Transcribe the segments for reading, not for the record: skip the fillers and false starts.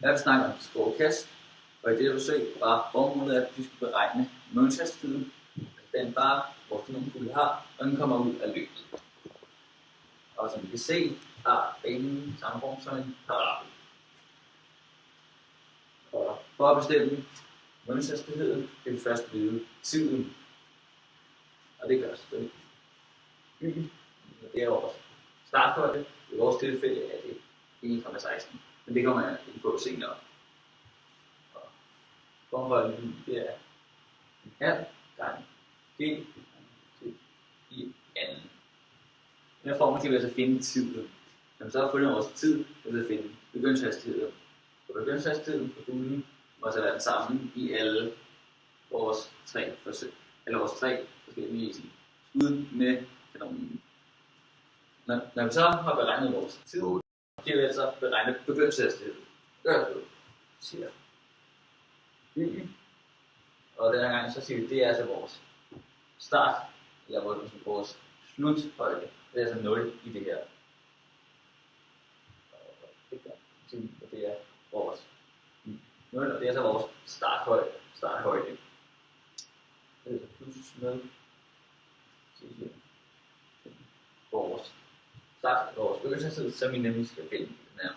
Jeg vil snakke om sprogkast, og i det forsøg var formålet, at vi skulle beregne månedshastigheden, den bare, hvor kanonfuglen har, og den kommer ud af løbet. Og som vi kan se, har banen samme form som en parabel. Og for at bestemme månedshastigheden, kan vi først vide tiden. Og det gør selvfølgelig byen. Det er vores starthøjde. I vores tilfælde er det 1,16. Men det kommer jeg ind på senere. Og forholdet det er en halv gange g i anden. Den her formel kan vi altså finde tiden. Når vi så har fundet vores tid, kan vi finde begyndelseshastigheden. Og begyndelseshastigheden for fuglen må altså være den samme i alle vores tre forsøg. Eller vores tre forskellige skud med kanonen. Når vi så har beregnet vores tid, kan vi altså beregne begyndelseshastigheden. Gør det. Siger byen. Og denne gang så siger vi, det er altså vores start, eller vores sluthøjde. Det er altså 0 i det her. Og det er vores 0, og det er altså vores starthøjde. Det er altså plus 0. Vores start, vores begyndelsestid, som vi nemlig skal finde den her.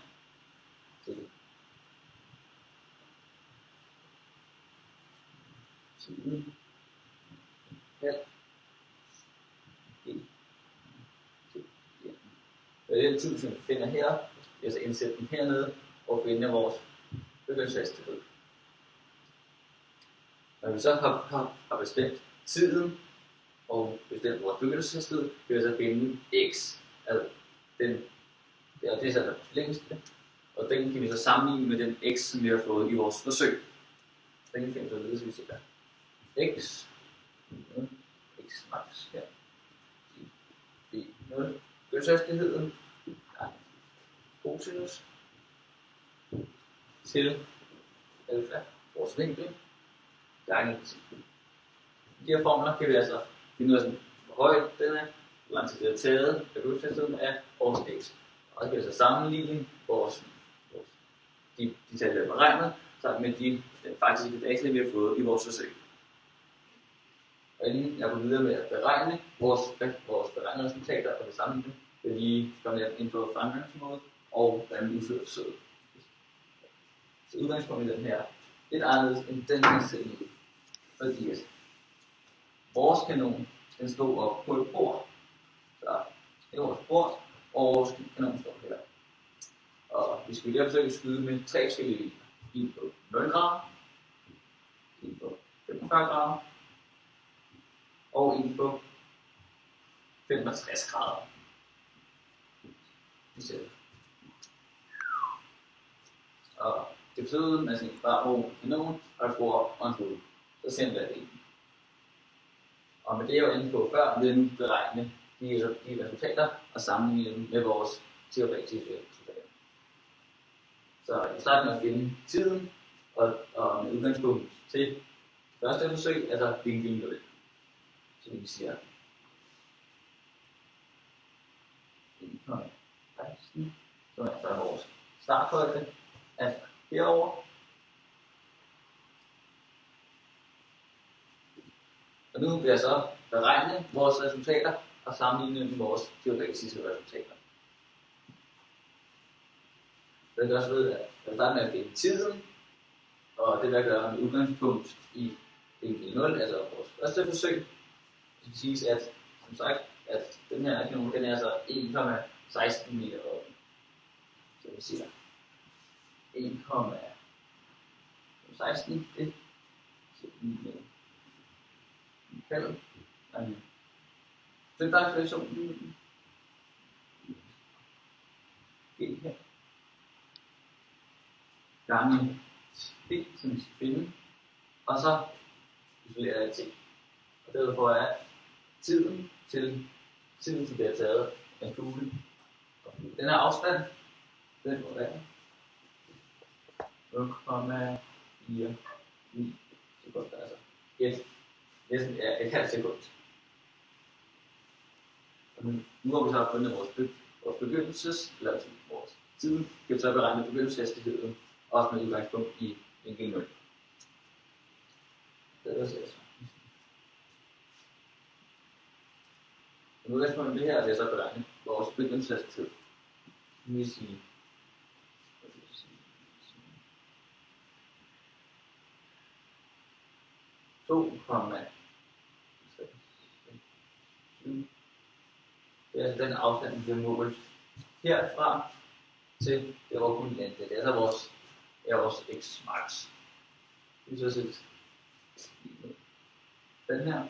Tiden. Halv. Den tid, som vi finder her, vi altså indsætte den hernede og finde vores begyndelseshastighed. Når vi så har bestemt tiden og bestemt vores begyndelseshastighed, kan vi så finde x. Altså det er så vores længste, og den kan vi så sammenligne med den x, som vi har fået i vores forsøg. Den kan vi finde så videre, så vi siger x max her. B0. Begyndelseshastigheden cosinus til alfa, vores vinkel, gange 10. De her formler kan vi altså finde ud af, hvor højt den er, hvor lang tid det er taget af begyndelseshastigheden af vores x. Og så kan vi altså sammenligne de tal, der er beregnet, sammen med de faktiske data, vi har fået i vores forsøg. Og inden jeg går videre med at beregne vores beregnede resultater og det sammenligne, vil lige komme ind på fremgangsmåde og hvordan vi udfører forsøget. Så udgangspunktet i den her lidt anderledes end den her sætning, fordi vores kanon den står op på et bord. Så det er vores bord, og vores kanon står her. Og vi skal lige forsøge at skyde med 3 forskellige vinkler. En på 0 grader, en på 45 grader, og en på 65 grader. Og det betyder, at man skal bare bruge kanon og et bord og en skud. Så simpelt er det ikke. Og med det jeg var inde på før, vil jeg nu beregne de resultater og sammenligne dem med vores teoretiske resultater. Så jeg starter med at finde tiden og med udgangspunkt til første forsøg, altså vinkel 0. Så vi siger 1,16, som er så vores starthøjde, altså herover. Og nu vil jeg så beregne vores resultater og sammenligne med vores teoretiske resultater. Det kan også ved, at jeg starter med at finde tiden, og det vil jeg gøre med udgangspunkt i vinkel 0, altså vores første forsøg. Det skal siges, at som sagt, at den her kanon, den er altså 1,16 meter op. Så vi siger 1,16, det er den der relation her gange b, som vi skal finde, og så isolerer jeg t. Og derfor er tiden til det er taget af kuglen. Den her afstand, den må være 0,49 sekunder, altså næsten et halvt sekund. Og nu har vi så fundet vores begyndelses, eller vores tiden, kan vi så beregne begyndelseshastigheden også med udgangspunkt i vinkel 0. Det er så. Nu udgangspunkt det her, det er så beregnet vores bygningshastighed. Nu vil jeg sige 2,7. Det er altså den afstand, vi har målt herfra til det var kun det. Det er altså vores x max. Vi så sætte den her.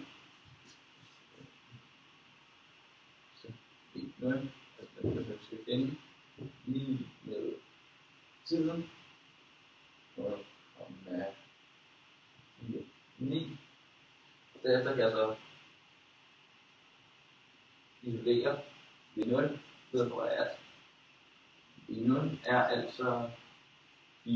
Så i 0, altså den skal finde lige med tiden. 0,9. Derefter kan jeg så isolere ved 0 ved for at i 0 er altså 4,9.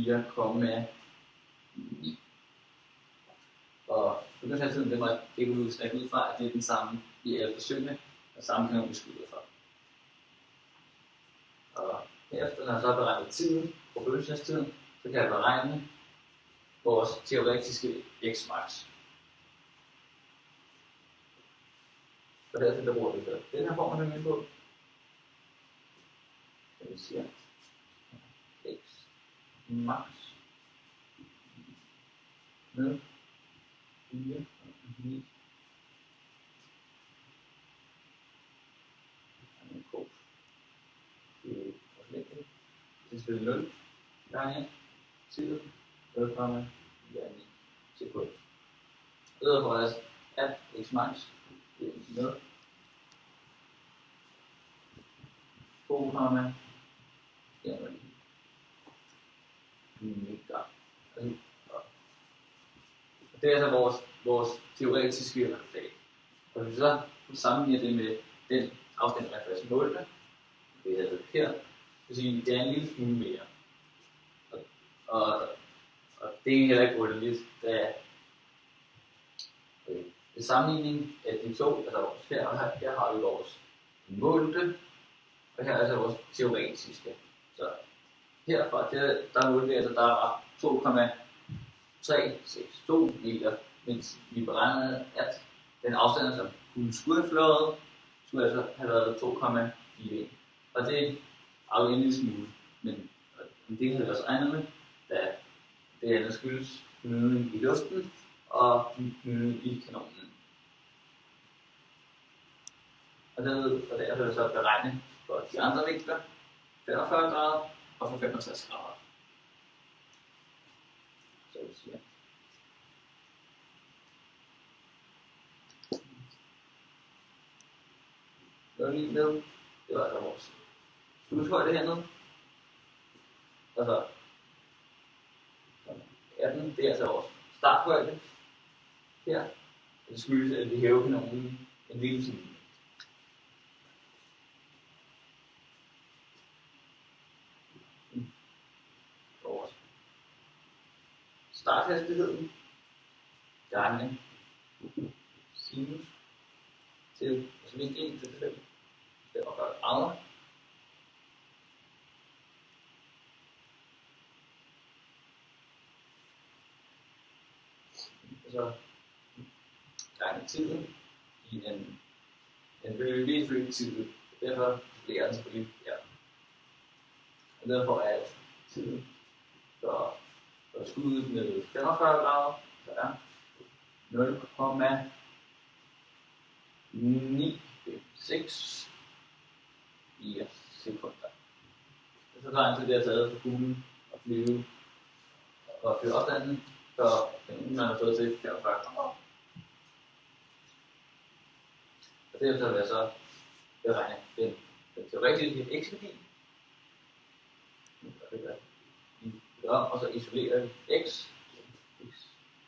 Og bygningshastigheden, det må ikke udstrække ud fra, at det er den samme i alle forsøgene, og samme kan man beskyde ud fra. Og herefter, når jeg så har beregnet tiden på bygningshastigheden, så kan jeg beregne vores teoretiske x-max. Så derfor der bruger vi den her form, man på. Så vi siger x max med 4 og 9. Det er selvfølgelig 0 gange tiden 0,9 sekund. Det er for os, at x max det er med 2,9 meter. Det er altså vores teoretiske resultat. Og hvis vi så sammenligner det med den afstand, der faktisk målte, det er her, så siger det er en lille smule mere. Og det er heller ikke underligt, da ved sammenligning af de to, altså vores her og her har vi vores målte, og her er altså vores teoretiske. Så herfra til der målte vi altså, der var 2,362 meter, mens vi beregnede, at den afstand, som hun skulle have fløjet, skulle altså have været 2,4. Og det er jo en lille smule, men det havde vi også regnet med, da det andet skyldes gniden i luften og gniden i kanonen. Og der er så beregnet for de andre vinkler, 45 grader og for 65 grader. Så vi siger. Det var lige med. Det var altså vores sluthøjde hernede. Og så 18, det er altså vores starthøjde her. Det skyldes, at vi hæver kanonen en lille smule. Vores starthastigheden gange sinus til, altså vinkel til 45 grader. Så gange tiden i en bølge tid. Derfor bliver den selvfølgelig her. Og derfor er tiden for skuddet med 45 grader, så er 0,956 sekunder. Så lang tid det har taget for kuglen at flyve og flyve opstanden, så man har fået til 45 grader. Og derefter vil jeg så beregne den teoretiske x-værdi. Og så isolerer vi x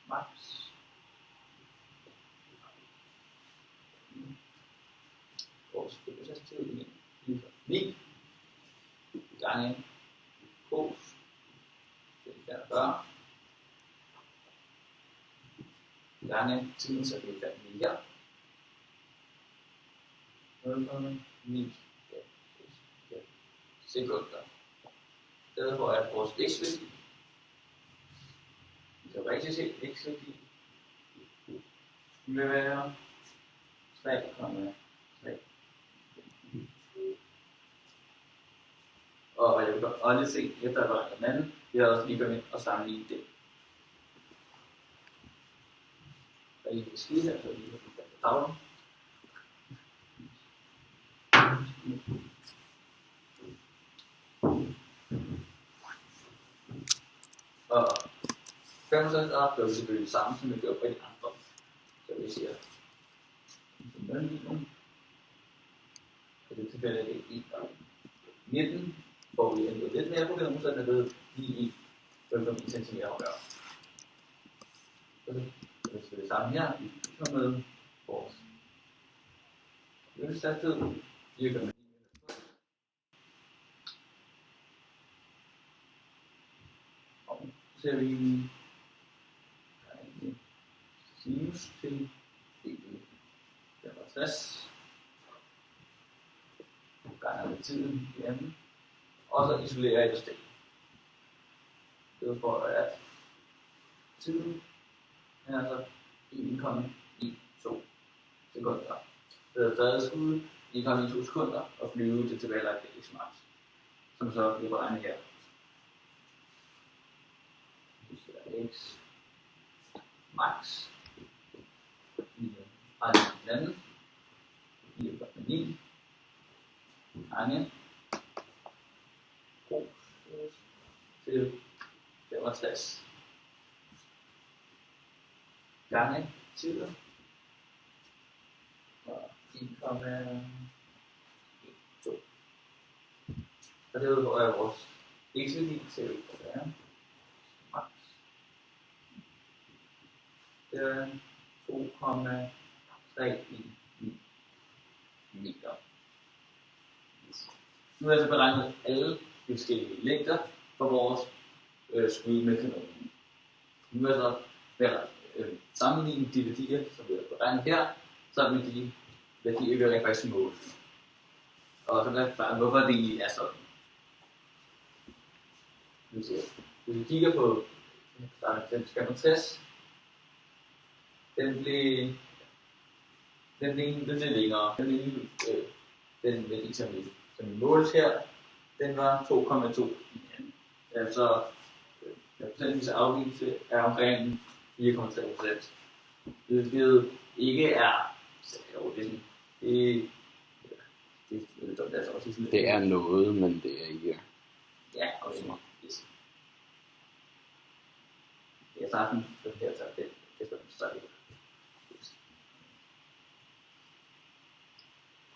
max vores bygningshastighed i 9 gange cos det er 40 gange tiden, så det er her 0,9 sekunder. Derfor er vores x-værdi teoretisk set ikke så skulle være 3,3. Og jeg vil godt lige se efter at beregne den anden. Jeg har også lige gået ind og sammenligne det. Der er lige et skide her, så lige har fået tavlen. Og 65 grader gør vi selvfølgelig det samme, som vi gør på de andre. Så vi siger, det tilfælde er det i 19, hvor vi ændrer lidt mere på det, så er det ved lige i 5,1 cm højere. Så det er det samme her, vi kommer med vores løbsstærkhed, 4,9 og så ser vi en sinus til 65 gange med tiden i anden, og så isolerer jeg det stik. Det for at tiden er altså 1,12 sekunder. Det er taget skud 1,12 sekunder og flyve til tilbagelagte x max, som så bliver beregnet her. Vi ser x max i den anden 4,9 gange til 65 gange tiden og 1,12. Og det er vores x-værdi til at være max. Det er 2,3 meter. Nu har jeg så beregnet alle de forskellige længder for vores skud med kanonen. Nu er så sammenligne de værdier, som vi har beregnet her, sammen med de værdier, vi har rent faktisk målt. Og så kan jeg forklare, hvorfor det er sådan. Hvis vi kigger på den 65, den blev længere. Den værdi, som vi måles her, den var 2,2. Altså, procentvis afvigelse er omkring 4,3%. Hvilket ikke er... Det er noget, men det er ikke... Ja, okay. Yes. Jeg tager den, så her tager den.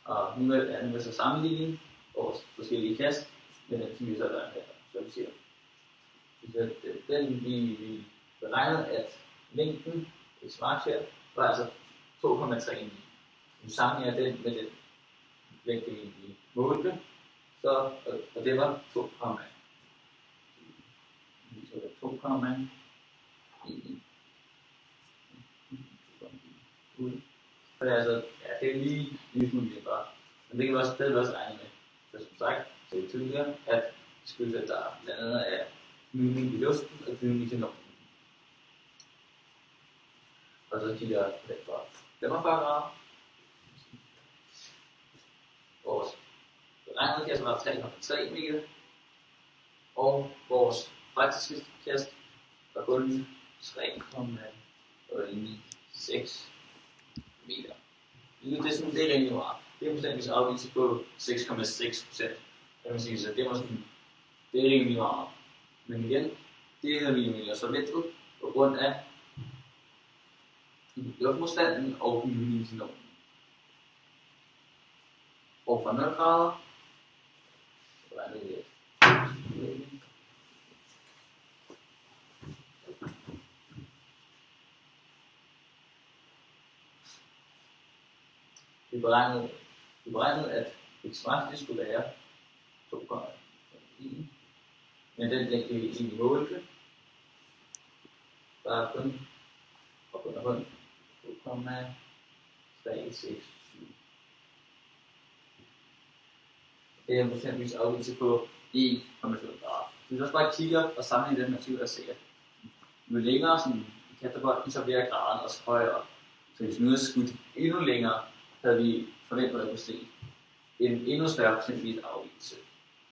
Og nu er det så sammenligning vores forskellige kast med den, som vi så der her, så vi siger. Den vi beregnede, at længden i smart her var altså 2,3. Nu sammenligner den med den længde, vi målte, så, og det var 2,1. Så det er 2,1. Så det er altså, ja, det er lige smule mindre. Men det kan vi også regne med. For som sagt, så er det tydeligere, at det skyldes, at der blandt andet er glidning i luften og glidning i kanonen. Og så kigger jeg på den for 45 grader. Vores beregnede kast var 3,3 meter. Og vores praktiske kast var kun 3,96 meter. Det er sådan, det er rigtig meget. Det er procentvis afvigelse på 6,6%. Kan man sige, så det var sådan, det er rimelig meget. Men igen, det er vi så lettet på grund af luftmodstanden og glidningsnormen. Og fra 0 grader, så er det lidt. Vi beregnede, at x max skulle være 2,1. Men den længde, vi egentlig målte, var kun og kun 2,367. Det er en procentvis afvigelse på 1,5 grader. Hvis vi også bare kigger og sammenligner den med 20, der ser jo længere sådan, vi kaster bolden, så bliver graden også højere. Så hvis vi nu havde skudt endnu længere, havde vi forventet at kunne se en endnu større procentvis